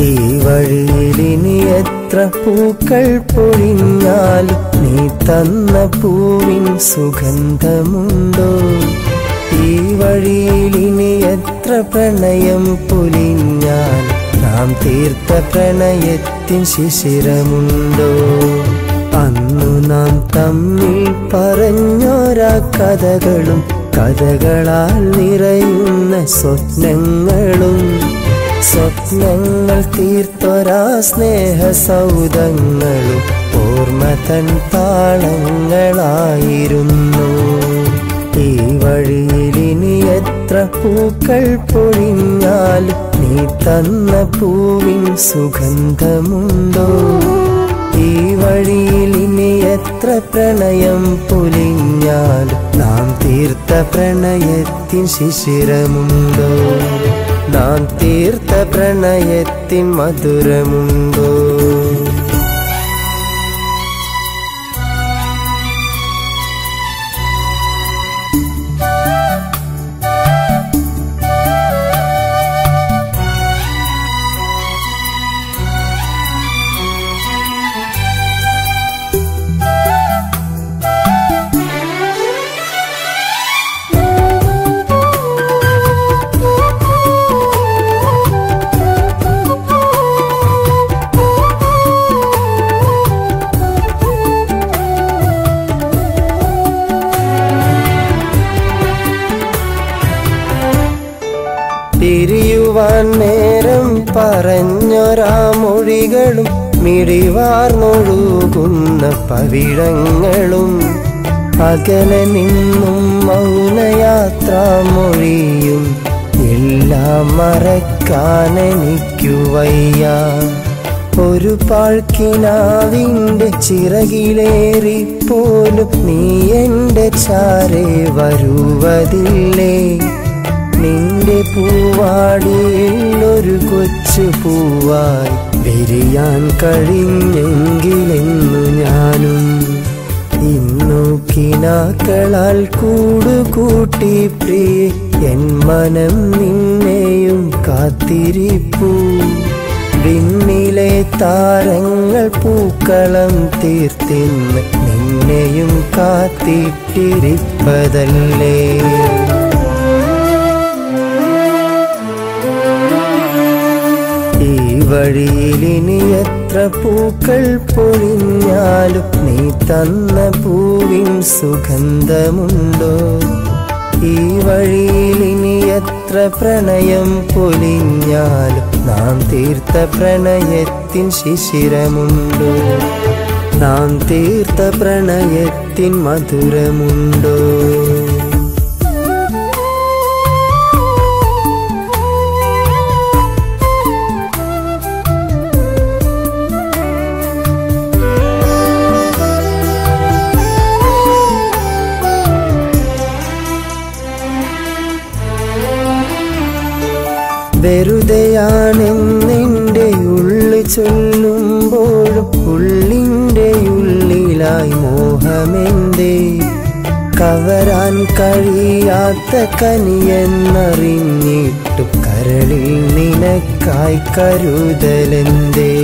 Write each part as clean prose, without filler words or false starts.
ഈ വഴിയിലിനി എത്ര പൂക്കൾ പൊഴിഞ്ഞാലും നീ തന്ന പൂവിൻ സുഗന്ധമുണ്ടോ? ഈ വഴിയിലിനി എത്ര പ്രണയം പൊലിഞ്ഞാൽ നാം തീർത്ത പ്രണയത്തിൻ ശിശിരമുണ്ടോ? അന്നു നാം തമ്മിൽ പറഞ്ഞോരാ കഥകളും കഥകളാൽ നിറയുന്ന സ്വപ്നങ്ങളും സ്വപ്നങ്ങൾ തീർത്തൊരാ സ്നേഹ സൗധങ്ങളും ഓർമ്മ തൻ താളങ്ങളായിരുന്നു. ഈ വഴിയിലിനി എത്ര പൂക്കൾ പൊഴിഞ്ഞാലും നീ തന്ന പൂവിൻ സുഗന്ധമുണ്ടോ? ഈ വഴിയിലിനി എത്ര പ്രണയം പൊലിഞ്ഞാലും നാം തീർത്ത പ്രണയത്തിൻ ശിശിരമുണ്ടോ? നാം തീർത്ത പ്രണയത്തിൻ മധുരമുണ്ടോ? പിരിയുവാൻ നേരം പറഞ്ഞൊരാ മൊഴികളും മിഴിവാർന്നൊഴുകുന്ന പവിഴങ്ങളും അകലെ നിന്നും മൗനയാത്രാമൊഴിയും എല്ലാം മറക്കാനെനിക്കു വയ്യ. ഒരു പാഴ്ക്കിനാവിൻ്റെ ചിറകിലേറിപ്പോലും നീ എൻ്റെ ചാരെ വരുവതില്ലേ? നിന്റെ പൂവാടിയിൽ ഒരു കൊച്ചു പൂവായി വിരിയാൻ കഴിഞ്ഞെങ്കിലെന്നു ഞാനും. ഇന്നു കിനാക്കളാൽ കൂടുകൂട്ടി പ്രിയ എൻ മനം നിന്നെയും കാത്തിരിപ്പൂ. വിണ്ണിലെ താരങ്ങൾ പൂക്കളം തീർത്തിന്ന് നിന്നെയും കാത്തിട്ടിരിപ്പതല്ലേ? ഈ വഴിയിലിനി എത്ര പൂക്കൾ പൊഴിഞ്ഞാലും നീ തന്ന പൂവിൻ സുഗന്ധമുണ്ടോ? ഈ വഴിയിലിനി എത്ര പ്രണയം പൊലിഞ്ഞാലും നാം തീർത്ത പ്രണയത്തിൻ ശിശിരമുണ്ടോ? നാം തീർത്ത പ്രണയത്തിൻ മധുരമുണ്ടോ? വെറുതെയാണെന്നെൻ്റെ ഉള്ളു ചൊല്ലുമ്പോഴും ഉള്ളിൻ്റെ ഉള്ളിലായി മോഹമെന്തേ? കവരാൻ കഴിയാത്ത കനിയെന്നറിഞ്ഞിട്ടു കരളിൽ നിനക്കായി കരുതലെന്തേ?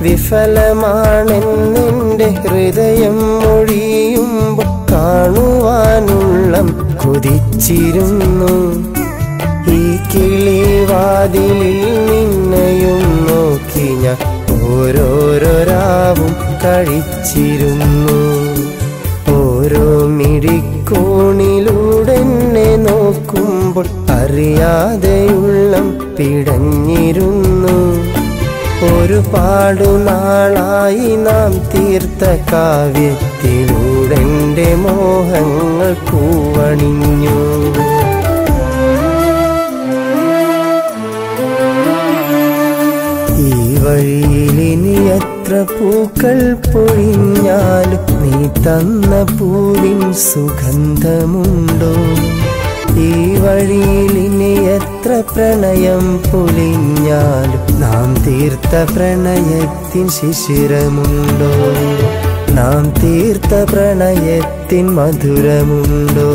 വിഫലമാണെന്നെൻ്റെ ഹൃദയം മൊഴിയുമ്പോൾ കാണുവാനുള്ളം കൊതിച്ചിരുന്നു. ഈ കിളിവാതിലിൽ നിന്നെയും നോക്കി ഞാൻ ഓരോരോ രാവും കഴിച്ചിരുന്നു. ഓരോ മിഴിക്കോണിലൂടെ എന്നെ നോക്കുമ്പോൾ അറിയാതെയുള്ളം പിടഞ്ഞിരുന്നു. ഒരുപാടു നാളായി നാം തീർത്ത കാവ്യത്തിലൂടെ എൻ്റെ മോഹങ്ങൾ പൂവണിഞ്ഞു. ഈ വഴിയിലിനി എത്ര പൂക്കൾ പൊഴിഞ്ഞാലും നീ തന്ന പൂവിൻ സുഗന്ധമുണ്ടോ? ഈ വഴിയിലിനി എത്ര പ്രണയം പൊലിഞ്ഞാലും നാം തീർത്ത പ്രണയത്തിൻ ശിശിരമുണ്ടോ? നാം തീർത്ത പ്രണയത്തിൻ മധുരമുണ്ടോ?